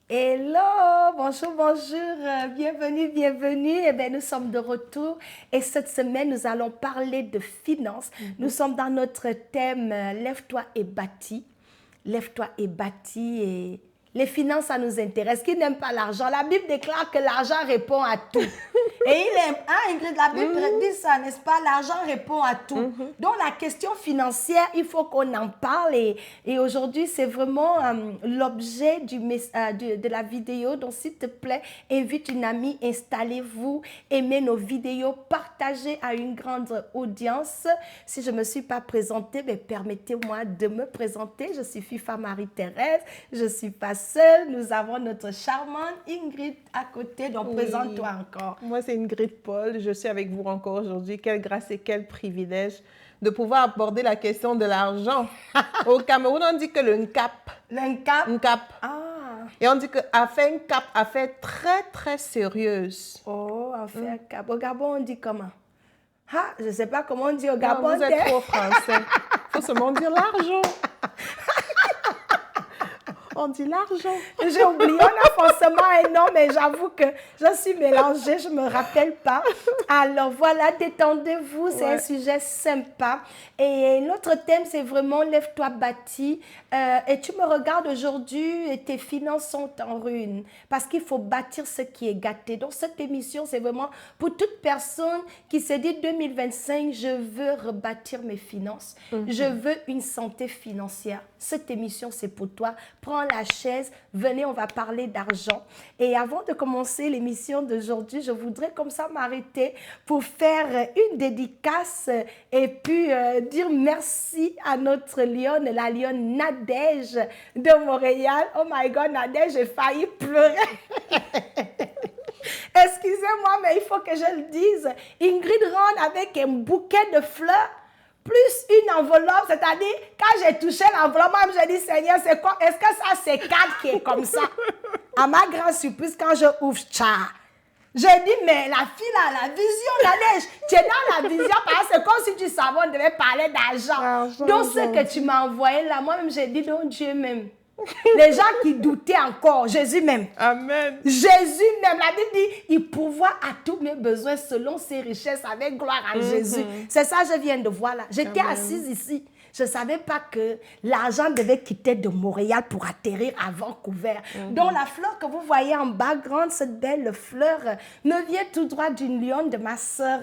Hello, bonjour, bienvenue, bienvenue. Eh bien, nous sommes de retour et cette semaine, nous allons parler de finances. Nous sommes dans notre thème Lève-toi et bâtis. Lève-toi et bâtis et les finances, ça nous intéresse. Qui n'aime pas l'argent? La Bible déclare que l'argent répond à tout. Et il aime, hein, Ingrid, la Bible dit ça, n'est-ce pas? L'argent répond à tout. Donc, la question financière, il faut qu'on en parle. Et aujourd'hui, c'est vraiment l'objet de la vidéo. Donc, s'il te plaît, invite une amie, installez-vous, aimez nos vidéos, partagez à une grande audience. Si je ne me suis pas présentée, mais permettez-moi de me présenter. Je suis FIFA Marie-Thérèse, je ne suis pas seule. Nous avons notre charmante Ingrid à côté. Donc, présente-toi encore. Moi, c'est Ingrid Paul. Je suis avec vous encore aujourd'hui. Quelle grâce et quel privilège de pouvoir aborder la question de l'argent. Au Cameroun, on dit que le NCAP. Le NCAP? NCAP. Ah. Et on dit qu'affaire NCAP, affaire très, très sérieuse. Oh, affaire NCAP. Au Gabon, on dit comment? Ah, je ne sais pas comment on dit au Gabon. Non, vous êtes trop français. Il faut seulement dire l'argent. On dit l'argent. J'ai oublié, on a forcément un nom, mais j'avoue que je suis mélangée, je ne me rappelle pas. Alors voilà, détendez-vous, c'est un sujet sympa. Et notre thème, c'est vraiment Lève-toi bâti. Et tu me regardes aujourd'hui et tes finances sont en ruine parce qu'il faut bâtir ce qui est gâté. Donc cette émission, c'est vraiment pour toute personne qui se dit 2025, je veux rebâtir mes finances. Je veux une santé financière. Cette émission, c'est pour toi. Prends la chaise, venez, on va parler d'argent. Et avant de commencer l'émission d'aujourd'hui, je voudrais comme ça m'arrêter pour faire une dédicace et puis dire merci à notre lionne, la lionne Nadège de Montréal. Oh my God, Nadège, j'ai failli pleurer. Excusez-moi, mais il faut que je le dise. Ingrid rentre avec un bouquet de fleurs plus une enveloppe, c'est-à-dire, quand j'ai touché l'enveloppe, moi, je dis, Seigneur, c'est quoi? Est-ce que ça, c'est 4 qui est comme ça? À ma grande surprise, quand je ouvre, j'ai dit, mais la fille là, la vision, Nadège, tu es dans la vision, parce que c'est comme si tu savais, on devait parler d'argent. Donc, ce que tu m'as envoyé là, moi-même, j'ai dit, non, Dieu même. Les gens qui doutaient encore, Jésus même. Amen. Jésus même. La Bible dit, il pourvoit à tous mes besoins selon ses richesses avec gloire à Jésus. C'est ça que je viens de voir là. J'étais assise ici. Je ne savais pas que l'argent devait quitter de Montréal pour atterrir à Vancouver. Donc la fleur que vous voyez en background, cette belle fleur, me vient tout droit d'une lionne de ma sœur,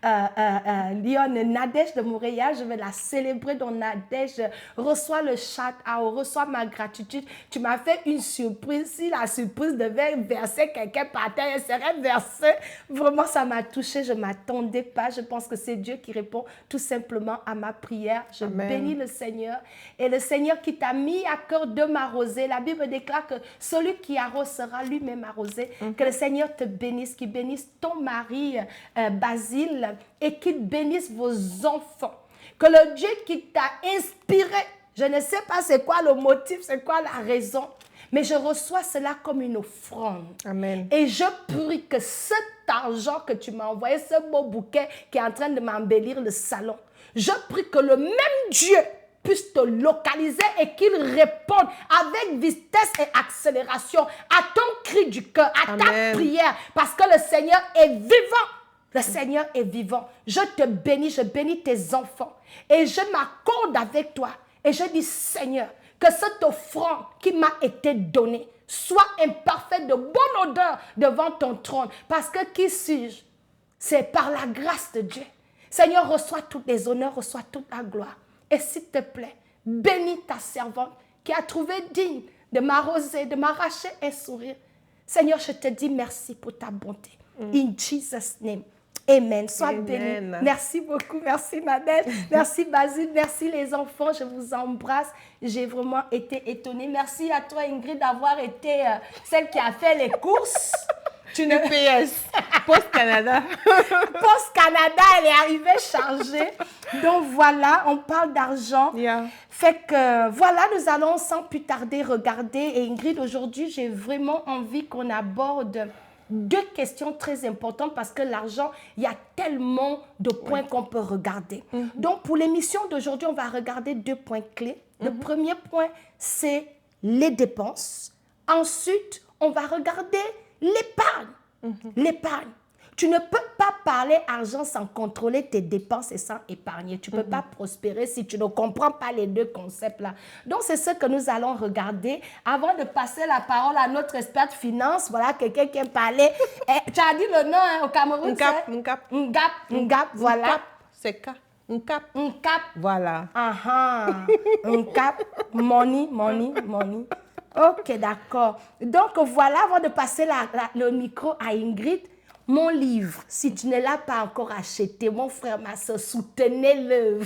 lionne Nadège de Montréal. Je vais la célébrer. Donc Nadège reçoit le shout-out, reçoit ma gratitude. Tu m'as fait une surprise. Si la surprise devait verser quelqu'un par terre, elle serait versée. Vraiment, ça m'a touchée. Je ne m'attendais pas. Je pense que c'est Dieu qui répond tout simplement à ma prière. Je bénis le Seigneur. Et le Seigneur qui t'a mis à cœur de m'arroser. La Bible déclare que celui qui arrose sera lui-même arrosé. Que le Seigneur te bénisse, qu'il bénisse ton mari, Basile, et qu'il bénisse vos enfants. Que le Dieu qui t'a inspiré, je ne sais pas c'est quoi le motif, c'est quoi la raison, mais je reçois cela comme une offrande. Amen. Et je prie que cet argent que tu m'as envoyé, ce beau bouquet qui est en train de m'embellir le salon, je prie que le même Dieu puisse te localiser et qu'il réponde avec vitesse et accélération à ton cri du cœur, à ta prière, parce que le Seigneur est vivant. Le Seigneur est vivant. Je te bénis, je bénis tes enfants et je m'accorde avec toi. Et je dis, Seigneur, que cette offrande qui m'a été donnée soit imparfaite de bonne odeur devant ton trône. Parce que qui suis-je? C'est par la grâce de Dieu. Seigneur, reçois tous les honneurs, reçois toute la gloire. Et s'il te plaît, bénis ta servante qui a trouvé digne de m'arroser, de m'arracher un sourire. Seigneur, je te dis merci pour ta bonté. In Jesus' name. Amen. Sois béni. Merci beaucoup. Merci, Nadège. Merci, Basile. Merci, les enfants. Je vous embrasse. J'ai vraiment été étonnée. Merci à toi, Ingrid, d'avoir été celle qui a fait les courses. PS. Post Canada. Post Canada, elle est arrivée chargée. Donc voilà, on parle d'argent. Fait que voilà, nous allons sans plus tarder regarder. Et Ingrid, aujourd'hui, j'ai vraiment envie qu'on aborde 2 questions très importantes parce que l'argent, il y a tellement de points qu'on peut regarder. Donc pour l'émission d'aujourd'hui, on va regarder 2 points clés. Le premier point, c'est les dépenses. Ensuite, on va regarder l'épargne. L'épargne. Tu ne peux pas parler argent sans contrôler tes dépenses et sans épargner. Tu ne peux pas prospérer si tu ne comprends pas les deux concepts-là. Donc, c'est ce que nous allons regarder avant de passer la parole à notre experte finance. Voilà, quelqu'un qui aime parler. Tu as dit le nom hein, au Cameroun, c'est Ngap, voilà. C'est K. Ngap. Voilà. Ngap, money. Ok, d'accord. Donc, voilà, avant de passer le micro à Ingrid, mon livre, si tu ne l'as pas encore acheté, mon frère, ma soeur, soutenez-le.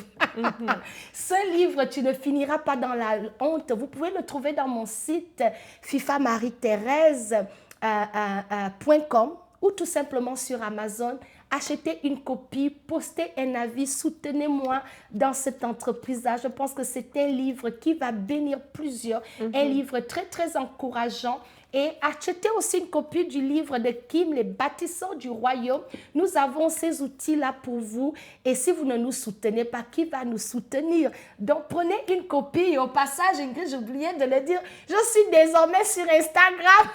Ce livre, tu ne finiras pas dans la honte. Vous pouvez le trouver dans mon site fifamarie-thérèse.com ou tout simplement sur Amazon. Achetez une copie, postez un avis, soutenez-moi dans cette entreprise-là. Je pense que c'est un livre qui va bénir plusieurs, un livre très, très encourageant. Et achetez aussi une copie du livre de Kim, Les bâtisseurs du royaume. Nous avons ces outils-là pour vous. Et si vous ne nous soutenez pas, qui va nous soutenir? Donc, prenez une copie. Et au passage, Ingrid, j'ai oublié de le dire, je suis désormais sur Instagram.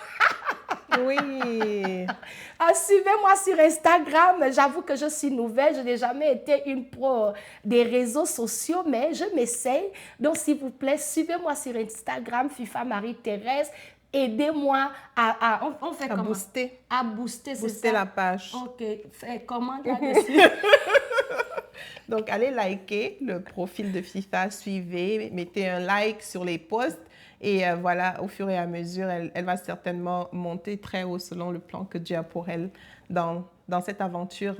Oui. Suivez-moi sur Instagram. J'avoue que je suis nouvelle. Je n'ai jamais été une pro des réseaux sociaux, mais je m'essaye. Donc, s'il vous plaît, suivez-moi sur Instagram, FIFA Marie-Thérèse. Aidez-moi on fait comment? Booster. À booster, c'est ça? Booster la page. Ok. Fais comment là-dessus? Donc, allez liker le profil de FIFA, suivez, mettez un like sur les posts. Et voilà, au fur et à mesure, elle va certainement monter très haut selon le plan que Dieu a pour elle dans cette aventure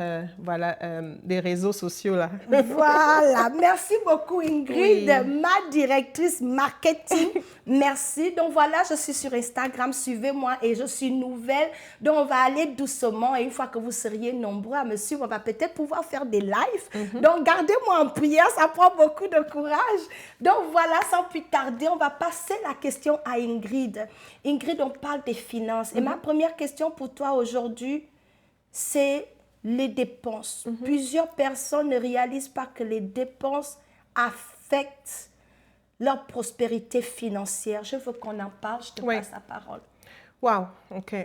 des réseaux sociaux. Là. Voilà, merci beaucoup Ingrid, ma directrice marketing. Merci. Donc voilà, je suis sur Instagram, suivez-moi et je suis nouvelle. Donc on va aller doucement et une fois que vous seriez nombreux à me suivre, on va peut-être pouvoir faire des lives. Donc gardez-moi en prière, ça prend beaucoup de courage. Donc voilà, sans plus tarder, on va passer la question à Ingrid. Ingrid, on parle des finances. Et ma première question pour toi aujourd'hui, c'est les dépenses. Plusieurs personnes ne réalisent pas que les dépenses affectent leur prospérité financière. Je veux qu'on en parle, je te passe la parole. Wow, ok.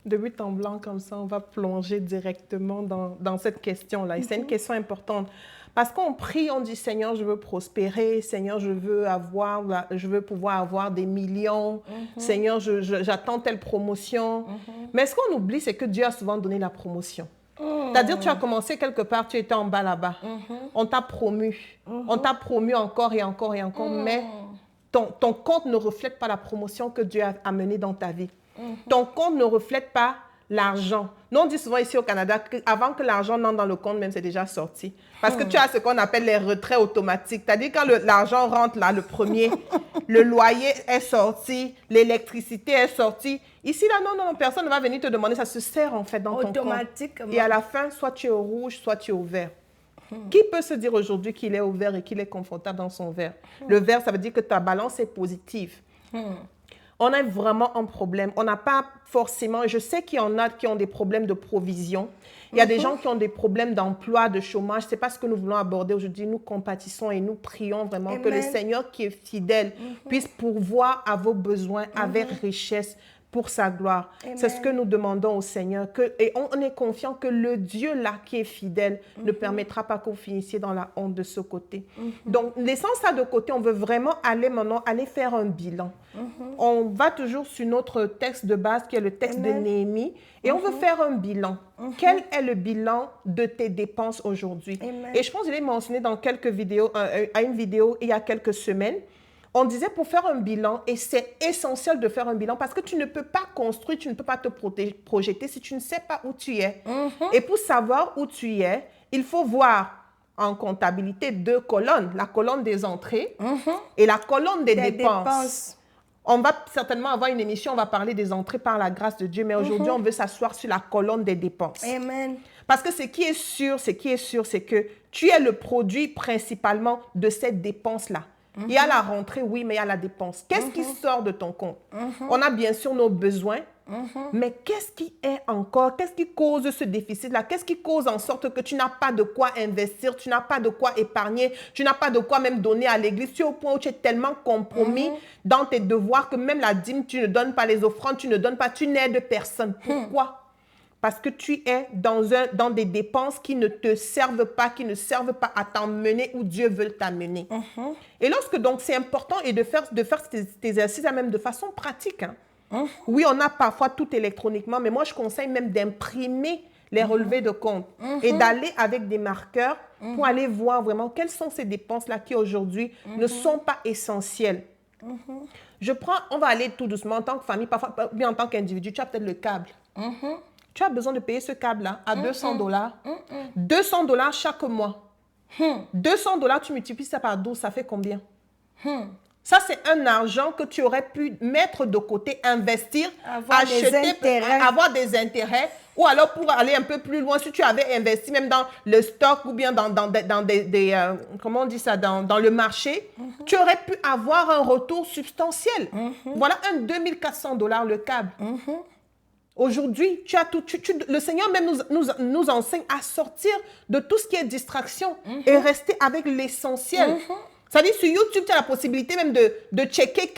De but en blanc comme ça, on va plonger directement dans cette question-là. Et c'est une question importante. Parce qu'on prie, on dit, Seigneur, je veux prospérer. Seigneur, je veux pouvoir avoir des millions. Seigneur, j'attends telle promotion. Mais ce qu'on oublie, c'est que Dieu a souvent donné la promotion. C'est-à-dire, tu as commencé quelque part, tu étais en bas là-bas. On t'a promu. On t'a promu encore et encore et encore. Mais ton compte ne reflète pas la promotion que Dieu a amenée dans ta vie. Ton compte ne reflète pas l'argent. Nous, on dit souvent ici au Canada qu'avant que l'argent n'entre dans le compte, même c'est déjà sorti. Parce que tu as ce qu'on appelle les retraits automatiques. C'est-à-dire quand l'argent rentre là, le premier, le loyer est sorti, l'électricité est sortie. Ici, là, non, personne ne va venir te demander. Ça se sert en fait dans ton compte. Et à la fin, soit tu es au rouge, soit tu es au vert. Qui peut se dire aujourd'hui qu'il est au vert et qu'il est confortable dans son vert? Le vert, ça veut dire que ta balance est positive. On a vraiment un problème. On n'a pas forcément... Je sais qu'il y en a qui ont des problèmes de provision. Il y a des gens qui ont des problèmes d'emploi, de chômage. Ce n'est pas ce que nous voulons aborder aujourd'hui. Nous compatissons et nous prions vraiment que le Seigneur qui est fidèle puisse pourvoir à vos besoins avec richesse pour sa gloire. C'est ce que nous demandons au Seigneur. Et on est confiant que le Dieu là qui est fidèle ne permettra pas que vous finissiez dans la honte de ce côté. Donc, laissant ça de côté, on veut vraiment aller faire un bilan. On va toujours sur notre texte de base qui est le texte de Néhémie et on veut faire un bilan. Quel est le bilan de tes dépenses aujourd'hui? Et je pense que je l'ai mentionné dans quelques vidéos, à une vidéo il y a quelques semaines. On disait pour faire un bilan, et c'est essentiel de faire un bilan parce que tu ne peux pas construire, tu ne peux pas te projeter si tu ne sais pas où tu es. Et pour savoir où tu es, il faut voir en comptabilité 2 colonnes, la colonne des entrées et la colonne des dépenses. On va certainement avoir une émission, on va parler des entrées par la grâce de Dieu, mais aujourd'hui, on veut s'asseoir sur la colonne des dépenses. Amen. Parce que ce qui est sûr, c'est que tu es le produit principalement de cette dépense-là. Il y a la rentrée, oui, mais il y a la dépense. Qu'est-ce qui sort de ton compte? On a bien sûr nos besoins, Mais qu'est-ce qui est encore? Qu'est-ce qui cause ce déficit-là? Qu'est-ce qui cause en sorte que tu n'as pas de quoi investir, tu n'as pas de quoi épargner, tu n'as pas de quoi même donner à l'église? Tu es au point où tu es tellement compromis dans tes devoirs que même la dîme, tu ne donnes pas les offrandes, tu ne donnes pas, tu n'aides personne. Pourquoi? Parce que tu es dans des dépenses qui ne te servent pas, qui ne servent pas à t'emmener où Dieu veut t'amener. Et lorsque donc c'est important et de faire ces exercices-là même de façon pratique. Oui, on a parfois tout électroniquement, mais moi je conseille même d'imprimer les relevés de compte et d'aller avec des marqueurs pour aller voir vraiment quelles sont ces dépenses-là qui aujourd'hui ne sont pas essentielles. On va aller tout doucement en tant que famille, parfois bien en tant qu'individu, tu as peut-être le câble. Tu as besoin de payer ce câble-là à $200. $200 chaque mois. $200, tu multiplies ça par 12, ça fait combien? Ça, c'est un argent que tu aurais pu mettre de côté, investir, avoir des intérêts, ou alors pour aller un peu plus loin, si tu avais investi même dans le stock ou bien dans comment on dit ça, dans le marché, tu aurais pu avoir un retour substantiel. Voilà un $2400 le câble. Aujourd'hui, tu as tout, le Seigneur même nous enseigne à sortir de tout ce qui est distraction et rester avec l'essentiel. C'est-à-dire, sur YouTube, tu as la possibilité même de checker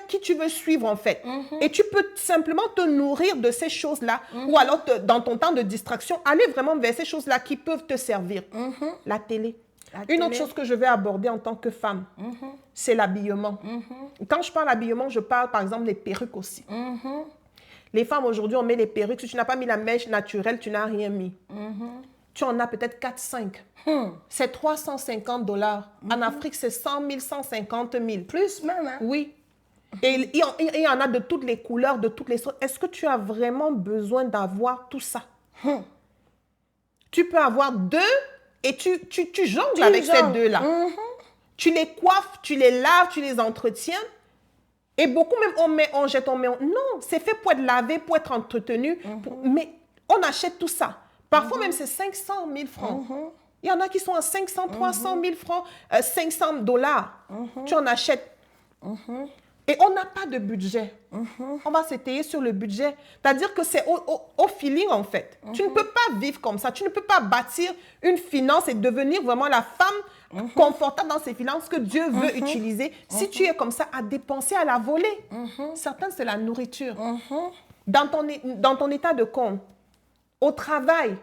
qui tu veux suivre, en fait. Et tu peux simplement te nourrir de ces choses-là. Ou alors, dans ton temps de distraction, aller vraiment vers ces choses-là qui peuvent te servir. La télé. Une autre chose que je vais aborder en tant que femme, c'est l'habillement. Quand je parle d'habillement, je parle, par exemple, des perruques aussi. Les femmes, aujourd'hui, on met les perruques. Si tu n'as pas mis la mèche naturelle, tu n'as rien mis. Tu en as peut-être 4-5. C'est $350. En Afrique, c'est 100 000, 150 000. Plus même, hein? Oui. Et il y en a de toutes les couleurs, de toutes les sortes. Est-ce que tu as vraiment besoin d'avoir tout ça? Tu peux avoir 2 et tu jongles avec ces 2-là. Tu les coiffes, tu les laves, tu les entretiens. Et beaucoup même, on jette. Non, c'est fait pour être lavé, pour être entretenu. Mais on achète tout ça. Parfois même, c'est 500 000 francs. Il y en a qui sont à 500, 300 000 francs, $500. Tu en achètes. Et on n'a pas de budget. On va s'étayer sur le budget. C'est-à-dire que c'est au feeling, en fait. Tu ne peux pas vivre comme ça. Tu ne peux pas bâtir une finance et devenir vraiment la femme confortable dans ses finances que Dieu veut utiliser. Si tu es comme ça, à dépenser à la volée. Certains, c'est la nourriture. Dans ton état de compte, au travail,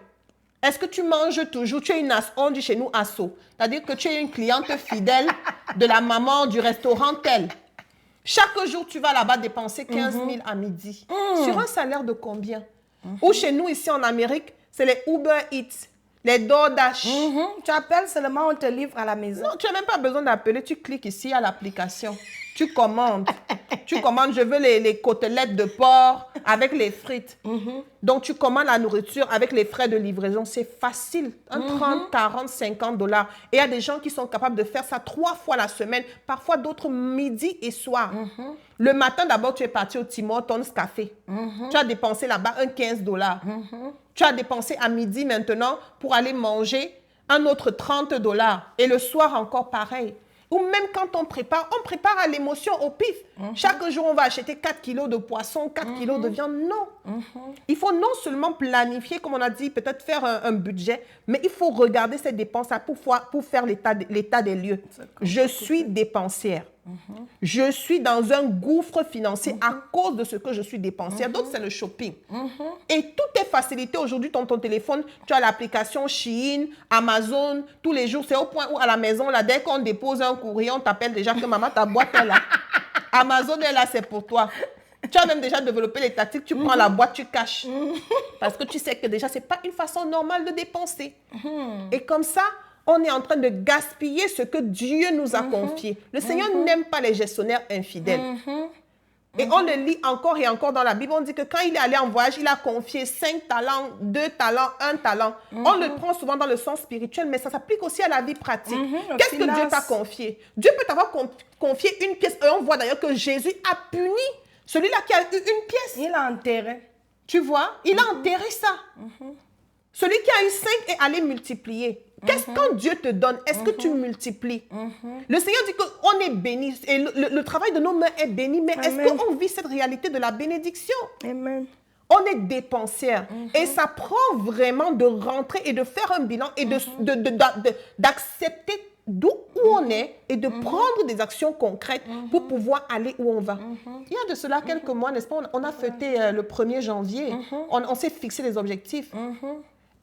est-ce que tu manges toujours? Tu es on dit chez nous asso. C'est-à-dire que tu es une cliente fidèle de la maman du restaurant tel. Chaque jour, tu vas là-bas dépenser 15 000 à midi. Sur un salaire de combien? Ou chez nous, ici en Amérique, c'est les Uber Eats, les DoorDash. Tu appelles seulement, on te livre à la maison. Non, tu n'as même pas besoin d'appeler. Tu cliques ici à l'application. Tu commandes. Tu commandes, je veux les côtelettes de porc avec les frites. Donc, tu commandes la nourriture avec les frais de livraison. C'est facile. 30, 40, $50. Et il y a des gens qui sont capables de faire ça 3 fois la semaine, parfois d'autres midi et soir. Le matin, d'abord, tu es parti au Tim Hortons Café. Tu as dépensé là-bas un $15. Tu as dépensé à midi maintenant pour aller manger un autre $30. Et le soir, encore pareil. Ou même quand on prépare à l'émotion au pif. Chaque jour, on va acheter 4 kilos de poisson, 4 kilos de viande. Non. Il faut non seulement planifier, comme on a dit, peut-être faire un budget, mais il faut regarder ces dépenses-là pour faire l'état des lieux. Je suis dépensière. Je suis dans un gouffre financier à cause de ce que je suis dépensière. Donc, c'est le shopping. Et tout est facilité aujourd'hui dans ton téléphone. Tu as l'application Shein, Amazon. Tous les jours, c'est au point où à la maison, là, dès qu'on dépose un courrier, on t'appelle déjà que maman, ta boîte est là. Amazon est là, c'est pour toi. Tu as même déjà développé les tactiques. Tu prends la boîte, tu caches. Parce que tu sais que déjà, ce n'est pas une façon normale de dépenser. Et comme ça, on est en train de gaspiller ce que Dieu nous a confié. Le Seigneur n'aime pas les gestionnaires infidèles. Et on le lit encore et encore dans la Bible. On dit que quand il est allé en voyage, il a confié 5 talents, 2 talents, 1 talent. On le prend souvent dans le sens spirituel, mais ça s'applique aussi à la vie pratique. Qu'est-ce que Dieu t'a confié? Dieu peut t'avoir confié une pièce. Et on voit d'ailleurs que Jésus a puni celui-là qui a eu une pièce. Il a enterré. Tu vois? Il a enterré ça. Celui qui a eu 5 est allé multiplier. Quand Dieu te donne, est-ce que tu multiplies? Le Seigneur dit qu'on est béni et le travail de nos mains est béni, mais est-ce qu'on vit cette réalité de la bénédiction? Amen. On est dépensière et ça prend vraiment de rentrer et de faire un bilan et d'accepter d'où on est et de prendre des actions concrètes pour pouvoir aller où on va. Il y a de cela quelques mois, n'est-ce pas, on a fêté le 1er janvier, on s'est fixé des objectifs.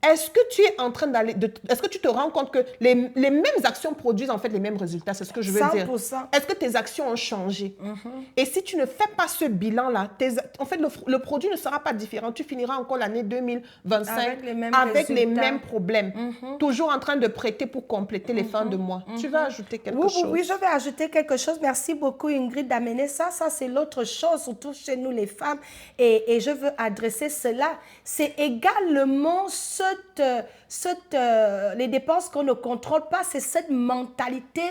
Est-ce que tu es en train d'aller, est-ce que tu te rends compte que les mêmes actions produisent en fait les mêmes résultats? C'est ce que je veux 100%. dire. Est-ce que tes actions ont changé? Et si tu ne fais pas ce bilan-là, en fait, le produit ne sera pas différent. Tu finiras encore l'année 2025 avec les mêmes problèmes. Toujours en train de prêter pour compléter les fins de mois. Tu vas ajouter quelque chose? Oui, je vais ajouter quelque chose. Merci beaucoup, Ingrid, d'amener ça. Ça, c'est l'autre chose, surtout chez nous, les femmes. Et je veux adresser cela. C'est également les dépenses qu'on ne contrôle pas, c'est cette mentalité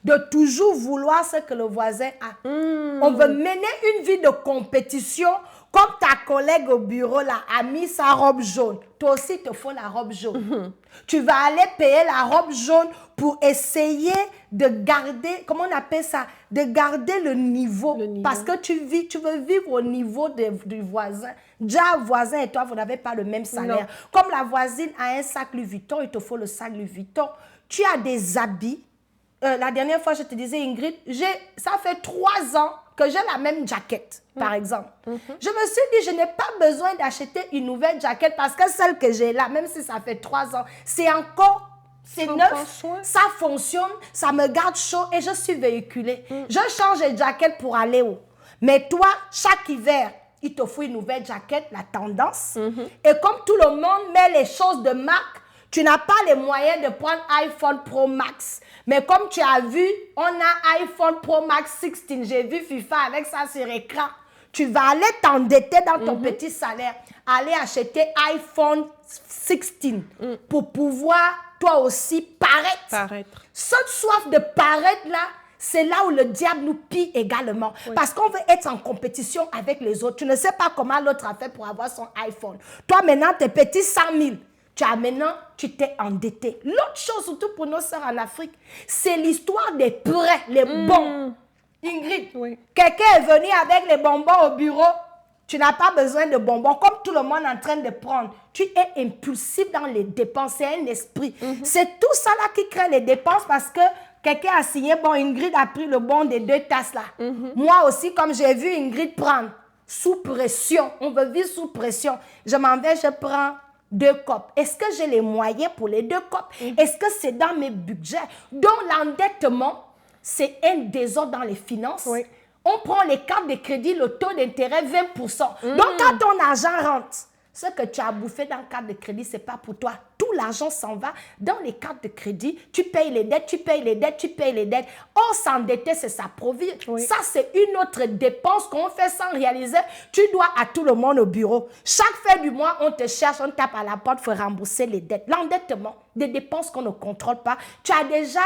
de toujours vouloir ce que le voisin a. On veut mener une vie de compétition comme ta collègue au bureau là, a mis sa robe jaune. Toi aussi, il te faut la robe jaune. Tu vas aller payer la robe jaune pour essayer de garder, comment on appelle ça, de garder le niveau. Parce que tu veux vivre au niveau du voisin. Déjà, voisin et toi, vous n'avez pas le même salaire. Non. Comme la voisine a un sac Louis Vuitton, il te faut le sac Louis Vuitton. Tu as des habits. La dernière fois, je te disais, Ingrid, ça fait 3 ans que j'ai la même jaquette, par exemple. Je me suis dit, je n'ai pas besoin d'acheter une nouvelle jaquette parce que celle que j'ai là, même si ça fait 3 ans, c'est encore... C'est neuf, ça fonctionne, ça me garde chaud et je suis véhiculée. Je change de jaquette pour aller où? Mais toi, chaque hiver, il te faut une nouvelle jaquette, la tendance. Et comme tout le monde met les choses de marque, tu n'as pas les moyens de prendre iPhone Pro Max. Mais comme tu as vu, on a iPhone Pro Max 16. J'ai vu FIFA avec ça sur écran. Tu vas aller t'endetter dans ton petit salaire, aller acheter iPhone 16 pour pouvoir toi aussi paraître. Cette soif de paraître là, c'est là où le diable nous pille également. Parce qu'on veut être en compétition avec les autres. Tu ne sais pas comment l'autre a fait pour avoir son iPhone. Toi maintenant, tes petits 100 000. Tu t'es endetté. L'autre chose, surtout pour nos sœurs en Afrique, c'est l'histoire des prêts, les bons. Ingrid, quelqu'un est venu avec les bonbons au bureau. Tu n'as pas besoin de bonbons, comme tout le monde est en train de prendre. Tu es impulsif dans les dépenses, c'est un esprit. C'est tout ça là qui crée les dépenses parce que quelqu'un a signé, bon, Ingrid a pris le bon des 2 tasses là. Moi aussi, comme j'ai vu Ingrid prendre, sous pression, on veut vivre sous pression. Je m'en vais, je prends 2 copes. Est-ce que j'ai les moyens pour les 2 copes? Est-ce que c'est dans mes budgets? Donc l'endettement, c'est un désordre dans les finances. On prend les cartes de crédit, le taux d'intérêt 20%. Donc, quand ton argent rentre, ce que tu as bouffé dans la carte de crédit, ce n'est pas pour toi. Tout l'argent s'en va dans les cartes de crédit. Tu payes les dettes, tu payes les dettes, tu payes les dettes. Or, s'endetter, c'est s'appauvrir. Ça, c'est une autre dépense qu'on fait sans réaliser. Tu dois à tout le monde au bureau. Chaque fin du mois, on te cherche, on tape à la porte, il faut rembourser les dettes. L'endettement, des dépenses qu'on ne contrôle pas. Tu as déjà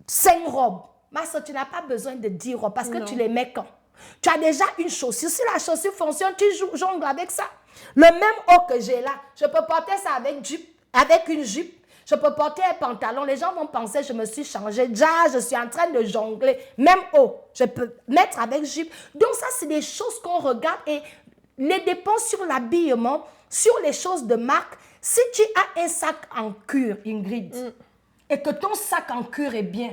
5 robes. Ma soeur, tu n'as pas besoin de 10 robes parce que tu les mets quand? Tu as déjà une chaussure. Si la chaussure fonctionne, tu jongles avec ça. Le même haut que j'ai là, je peux porter ça avec une jupe. Je peux porter un pantalon. Les gens vont penser que je me suis changée. Déjà, je suis en train de jongler. Même haut, je peux mettre avec jupe. Donc ça, c'est des choses qu'on regarde. Et les dépenses sur l'habillement, sur les choses de marque, si tu as un sac en cuir, Ingrid, et que ton sac en cuir est bien,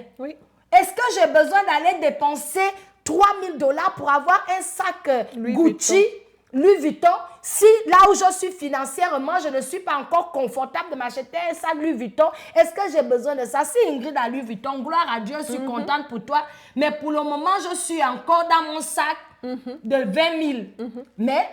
est-ce que j'ai besoin d'aller dépenser 3 000 $ pour avoir un sac Gucci, Louis Vuitton, si là où je suis financièrement, je ne suis pas encore confortable de m'acheter un sac Louis Vuitton, est-ce que j'ai besoin de ça? Si Ingrid a Louis Vuitton, gloire à Dieu, je suis contente pour toi, mais pour le moment, je suis encore dans mon sac de 20 000. Mais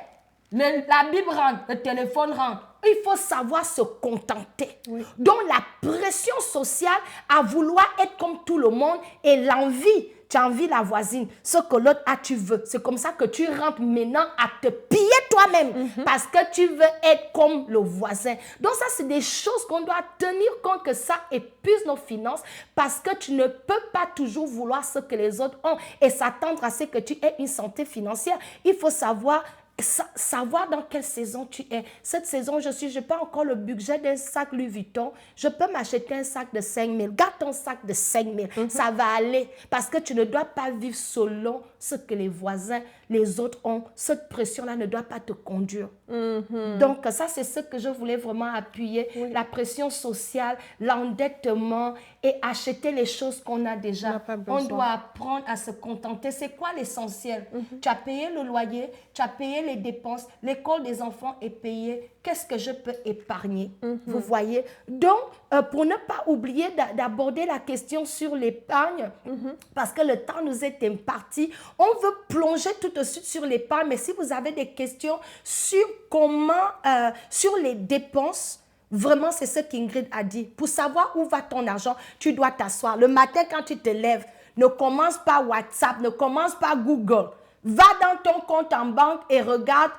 la Bible rentre, le téléphone rentre. Il faut savoir se contenter. Donc la pression sociale à vouloir être comme tout le monde et l'envie. Tu envies la voisine. Ce que l'autre a, tu veux. C'est comme ça que tu rentres maintenant à te piller toi-même. Parce que tu veux être comme le voisin. Donc ça, c'est des choses qu'on doit tenir compte que ça épuise nos finances. Parce que tu ne peux pas toujours vouloir ce que les autres ont. Et s'attendre à ce que tu aies une santé financière. Il faut savoir savoir dans quelle saison tu es. Cette saison, je n'ai pas encore le budget d'un sac Louis Vuitton. Je peux m'acheter un sac de 5 000. Garde ton sac de 5 000. Ça va aller. Parce que tu ne dois pas vivre selon ce que les voisins, les autres ont. Cette pression-là ne doit pas te conduire. Donc, ça, c'est ce que je voulais vraiment appuyer. Oui. La pression sociale, l'endettement et acheter les choses qu'on a déjà. On doit apprendre à se contenter. C'est quoi l'essentiel? Tu as payé le loyer, tu as payé les dépenses, l'école des enfants est payée. Qu'est-ce que je peux épargner? Vous voyez? Donc, pour ne pas oublier d'aborder la question sur l'épargne, parce que le temps nous est imparti, on veut plonger tout de suite sur l'épargne, mais si vous avez des questions sur comment, sur les dépenses, vraiment, c'est ce qu'Ingrid a dit. Pour savoir où va ton argent, tu dois t'asseoir. Le matin, quand tu te lèves, ne commence pas WhatsApp, ne commence pas Google. Va dans ton compte en banque et regarde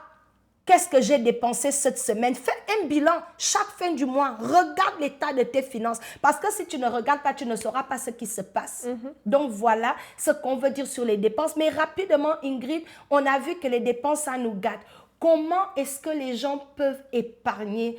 qu'est-ce que j'ai dépensé cette semaine. Fais un bilan chaque fin du mois. Regarde l'état de tes finances. Parce que si tu ne regardes pas, tu ne sauras pas ce qui se passe. Donc, voilà ce qu'on veut dire sur les dépenses. Mais rapidement, Ingrid, on a vu que les dépenses, ça nous gâte. Comment est-ce que les gens peuvent épargner?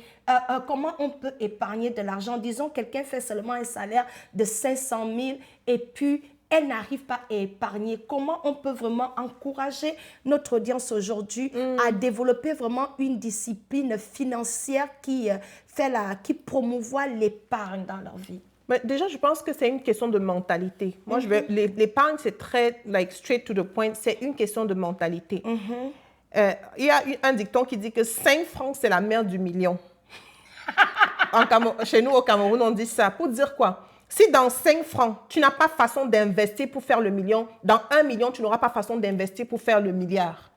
Comment on peut épargner de l'argent? Disons, quelqu'un fait seulement un salaire de 500 000 et puis elle n'arrive pas à épargner. Comment on peut vraiment encourager notre audience aujourd'hui à développer vraiment une discipline financière qui promouvoit l'épargne dans leur vie? Mais déjà, je pense que c'est une question de mentalité. Moi, l'épargne, c'est très straight to the point. C'est une question de mentalité. Il y a un dicton qui dit que 5 francs, c'est la mère du million. Chez nous, au Cameroun, on dit ça. Pour dire quoi? Si dans 5 francs, tu n'as pas façon d'investir pour faire le million, dans 1 million, tu n'auras pas façon d'investir pour faire le milliard.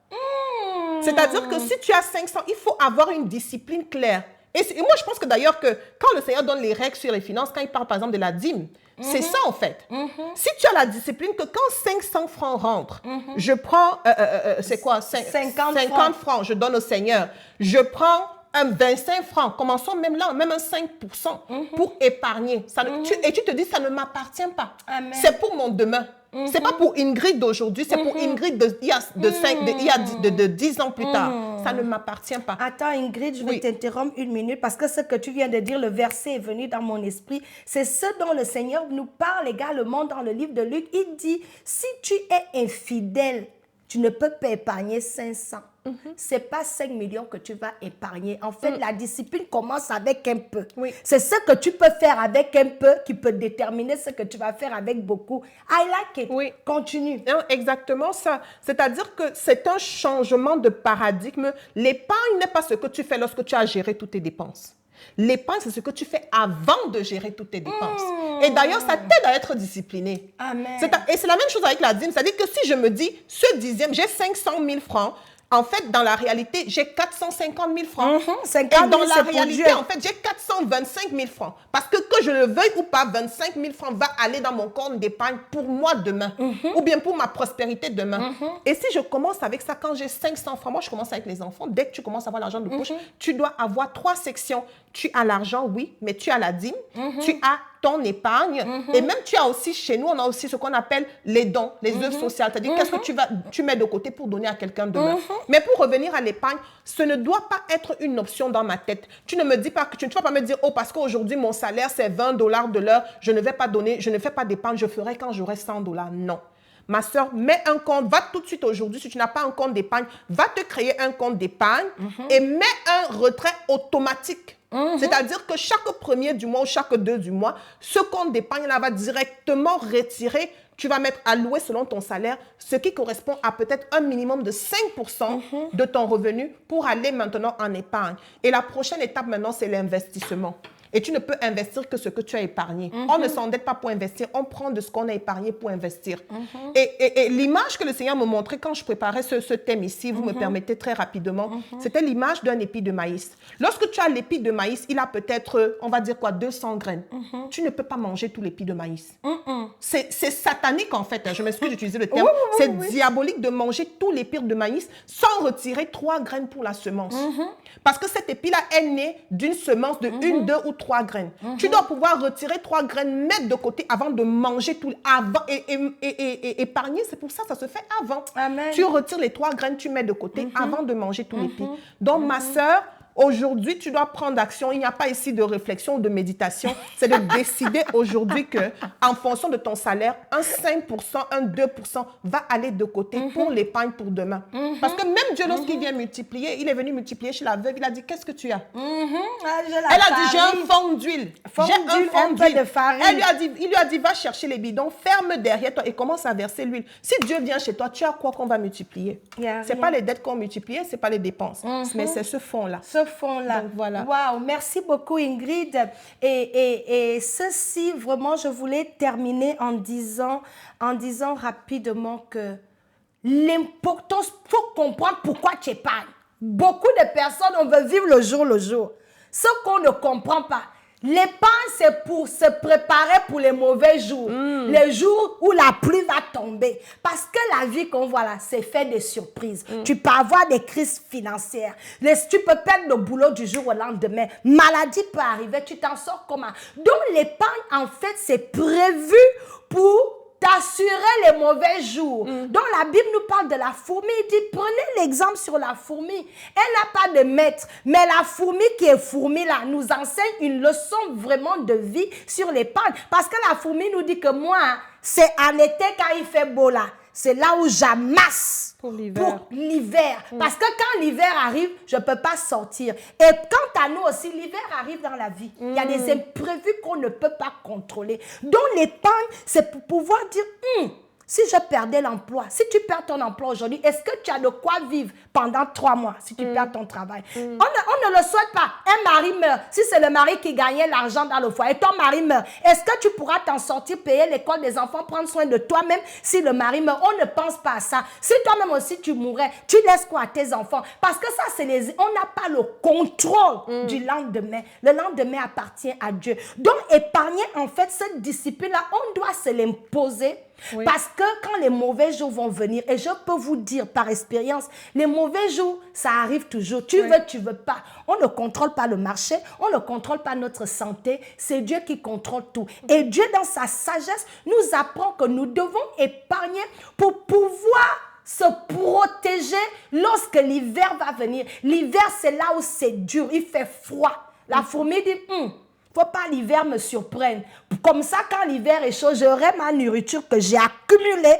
C'est-à-dire que si tu as 500, il faut avoir une discipline claire. Et moi, je pense que d'ailleurs, que quand le Seigneur donne les règles sur les finances, quand il parle par exemple de la dîme, c'est ça en fait. Si tu as la discipline que quand 500 francs rentrent, je prends, c'est quoi 50 francs, je donne au Seigneur. Je prends un 25 francs, commençons même là, même un 5% pour épargner. Et tu te dis, ça ne m'appartient pas. C'est pour mon demain. C'est pas pour Ingrid d'aujourd'hui, c'est pour Ingrid il y a 10 ans plus tard. Ça ne m'appartient pas. Attends Ingrid, je vais t'interrompre une minute parce que ce que tu viens de dire, le verset est venu dans mon esprit. C'est ce dont le Seigneur nous parle également dans le livre de Luc. Il dit, si tu es infidèle, tu ne peux pas épargner 500. Ce n'est pas 5 millions que tu vas épargner. En fait, la discipline commence avec un peu. C'est ce que tu peux faire avec un peu qui peut déterminer ce que tu vas faire avec beaucoup. I like it. Continue. Non, exactement ça. C'est-à-dire que c'est un changement de paradigme. L'épargne n'est pas ce que tu fais lorsque tu as géré toutes tes dépenses. L'épargne, c'est ce que tu fais avant de gérer toutes tes dépenses. Et d'ailleurs, ça t'aide à être discipliné. Amen. Et c'est la même chose avec la dîme. C'est-à-dire que si je me dis, ce dixième, j'ai 500 000 francs, en fait, dans la réalité, j'ai 450 000 francs. Et dans la réalité, en fait, j'ai 425 000 francs. Parce que je le veuille ou pas, 25 000 francs va aller dans mon compte d'épargne pour moi demain. Ou bien pour ma prospérité demain. Et si je commence avec ça, quand j'ai 500 francs, moi, je commence avec les enfants. Dès que tu commences à avoir l'argent de poche, tu dois avoir 3 sections. Tu as l'argent, oui, mais tu as la dîme, tu as ton épargne, et même tu as aussi, chez nous, on a aussi ce qu'on appelle les dons, les œuvres sociales. C'est-à-dire, qu'est-ce que tu mets de côté pour donner à quelqu'un demain. Mais pour revenir à l'épargne, ce ne doit pas être une option dans ma tête. Tu ne me dis pas que tu ne vas pas me dire, oh, parce qu'aujourd'hui, mon salaire, c'est 20 $ de l'heure, je ne vais pas donner, je ne fais pas d'épargne, je ferai quand j'aurai 100 $. Non. Ma soeur, mets un compte, va tout de suite aujourd'hui, si tu n'as pas un compte d'épargne, va te créer un compte d'épargne et mets un retrait automatique. C'est-à-dire que chaque 1er du mois ou chaque 2 du mois, ce compte d'épargne-là va directement retirer, tu vas mettre alloué selon ton salaire, ce qui correspond à peut-être un minimum de 5% de ton revenu pour aller maintenant en épargne. Et la prochaine étape maintenant, c'est l'investissement. Et tu ne peux investir que ce que tu as épargné. On ne s'endette pas pour investir, on prend de ce qu'on a épargné pour investir. Et l'image que le Seigneur me montrait quand je préparais ce thème ici, vous me permettez très rapidement, c'était l'image d'un épi de maïs. Lorsque tu as l'épi de maïs, il a peut-être, on va dire quoi, 200 graines. Tu ne peux pas manger tout l'épi de maïs. C'est satanique en fait, je m'excuse d'utiliser le terme. C'est diabolique de manger tout l'épi de maïs sans retirer 3 graines pour la semence. Parce que cet épi-là est né d'une semence de 1, 2 ou 3 3 graines. Tu dois pouvoir retirer 3 graines, mettre de côté avant de manger tout. Et épargner, c'est pour ça, ça se fait avant. Amen. Tu retires les 3 graines, tu mets de côté avant de manger tout l'épi. Donc, ma sœur, aujourd'hui, tu dois prendre action. Il n'y a pas ici de réflexion ou de méditation. C'est de décider aujourd'hui que, en fonction de ton salaire, un 5%, un 2% va aller de côté pour l'épargne pour demain. Parce que même Dieu, lorsqu'il vient multiplier, il est venu multiplier chez la veuve, il a dit, qu'est-ce que tu as? Elle a dit, j'ai un fond d'huile. J'ai un fond d'huile. Il lui a dit, va chercher les bidons, ferme derrière toi et commence à verser l'huile. Si Dieu vient chez toi, tu as quoi qu'on va multiplier? Ce n'est pas les dettes qu'on multiplie, ce n'est pas les dépenses, mais c'est ce fonds-là. Fond-là. Donc, voilà. Wow, merci beaucoup Ingrid. Et ceci, vraiment, je voulais terminer en disant rapidement que l'importance, il faut comprendre pourquoi tu épargnes. Beaucoup de personnes, on veut vivre le jour. Ce qu'on ne comprend pas, l'épargne, c'est pour se préparer pour les mauvais jours, les jours où la pluie va tomber. Parce que la vie qu'on voit là, c'est fait de surprises. Tu peux avoir des crises financières. Tu peux perdre le boulot du jour au lendemain. Maladie peut arriver, tu t'en sors comment? Donc l'épargne, en fait, c'est prévu pour t'assurer les mauvais jours. Donc la Bible nous parle de la fourmi. Il dit, prenez l'exemple sur la fourmi. Elle n'a pas de maître, mais la fourmi qui est fourmi là nous enseigne une leçon vraiment de vie sur l'épargne. Parce que la fourmi nous dit que moi, c'est en été quand il fait beau là. C'est là où j'amasse pour l'hiver. Parce que quand l'hiver arrive, je ne peux pas sortir. Et quant à nous aussi, l'hiver arrive dans la vie. Il y a des imprévus qu'on ne peut pas contrôler. Donc l'épargne, c'est pour pouvoir dire, si je perdais l'emploi, si tu perds ton emploi aujourd'hui, est-ce que tu as de quoi vivre pendant 3 mois si tu perds ton travail? On ne le souhaite pas. Un mari meurt. Si c'est le mari qui gagnait l'argent dans le foyer, ton mari meurt. Est-ce que tu pourras t'en sortir, payer l'école des enfants, prendre soin de toi-même si le mari meurt? On ne pense pas à ça. Si toi-même aussi tu mourrais, tu laisses quoi à tes enfants? Parce que ça, on n'a pas le contrôle du lendemain. Le lendemain appartient à Dieu. Donc, épargner, en fait, cette discipline-là, on doit se l'imposer. Oui. Parce que quand les mauvais jours vont venir, et je peux vous dire par expérience, les mauvais jours, ça arrive toujours. Tu veux, tu veux pas. On ne contrôle pas le marché, on ne contrôle pas notre santé. C'est Dieu qui contrôle tout. Et Dieu, dans sa sagesse, nous apprend que nous devons épargner pour pouvoir se protéger lorsque l'hiver va venir. L'hiver, c'est là où c'est dur, il fait froid. La fourmi dit, faut pas l'hiver me surprenne. Comme ça, quand l'hiver est chaud, j'aurai ma nourriture que j'ai accumulée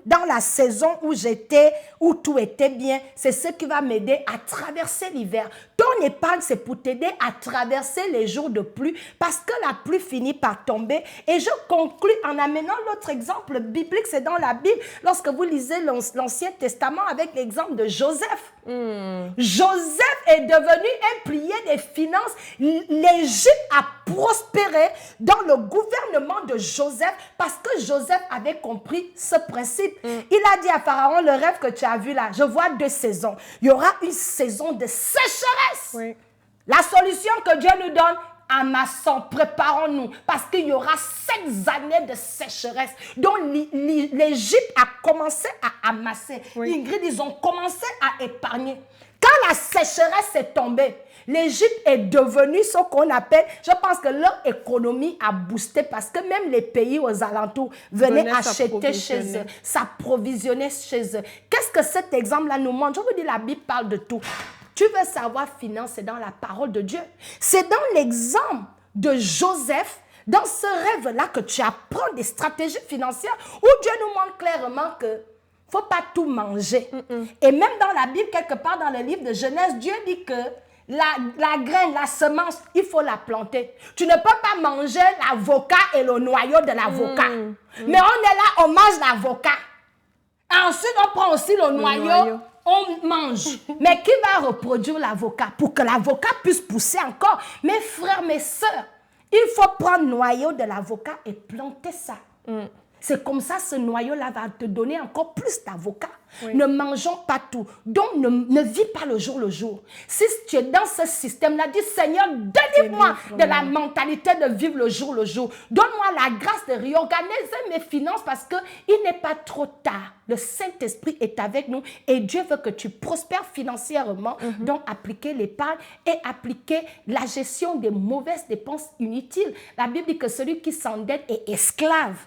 dans la saison où j'étais, où tout était bien. C'est ce qui va m'aider à traverser l'hiver. Ton épargne, c'est pour t'aider à traverser les jours de pluie parce que la pluie finit par tomber. Et je conclus en amenant l'autre exemple biblique, c'est dans la Bible, lorsque vous lisez l'Ancien Testament avec l'exemple de Joseph. Joseph est devenu un plié des finances. L'Égypte a prospéré dans le gouvernement de Joseph parce que Joseph avait compris ce principe. Il a dit à Pharaon, le rêve que tu as vu là, je vois 2 saisons. Il y aura une saison de sécheresse. Oui. La solution que Dieu nous donne, amassons, préparons-nous parce qu'il y aura 7 années de sécheresse. Donc l'Égypte a commencé à amasser. Oui. Ingrid, ils ont commencé à épargner. Quand la sécheresse est tombée, l'Égypte est devenue ce qu'on appelle, je pense que leur économie a boosté parce que même les pays aux alentours venaient acheter chez eux, s'approvisionner chez eux. Qu'est-ce que cet exemple-là nous montre? Je vous dis, la Bible parle de tout. Tu veux savoir finance, c'est dans la parole de Dieu. C'est dans l'exemple de Joseph, dans ce rêve-là que tu apprends des stratégies financières où Dieu nous montre clairement que il ne faut pas tout manger. Et même dans la Bible, quelque part dans le livre de Genèse, Dieu dit que la graine, la semence, il faut la planter. Tu ne peux pas manger l'avocat et le noyau de l'avocat. Mais on est là, on mange l'avocat. Ensuite, on prend aussi le noyau, on mange. Mais qui va reproduire l'avocat pour que l'avocat puisse pousser encore? Mes frères, mes sœurs, il faut prendre le noyau de l'avocat et planter ça. C'est comme ça, ce noyau-là va te donner encore plus d'avocats. Oui. Ne mangeons pas tout. Donc, ne vis pas le jour. Si tu es dans ce système-là, dis Seigneur, délivre-moi de la mentalité de vivre le jour. Donne-moi la grâce de réorganiser mes finances parce qu'il n'est pas trop tard. Le Saint-Esprit est avec nous et Dieu veut que tu prospères financièrement. Donc, appliquer l'épargne et appliquer la gestion des mauvaises dépenses inutiles. La Bible dit que celui qui s'endette est esclave.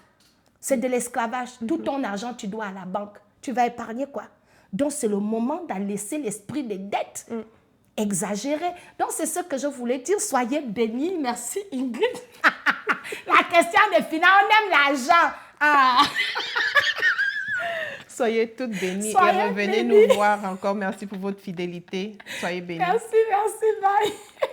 C'est de l'esclavage. Tout ton argent, tu dois à la banque. Tu vas épargner quoi? Donc, c'est le moment de laisser l'esprit des dettes exagéré. Donc, c'est ce que je voulais dire. Soyez bénis. Merci, Ingrid. La question des finances, on aime l'argent. Ah. Soyez toutes bénies Soyez et revenez bénies. nous voir encore. Merci pour votre fidélité. Soyez bénis. Merci, bye.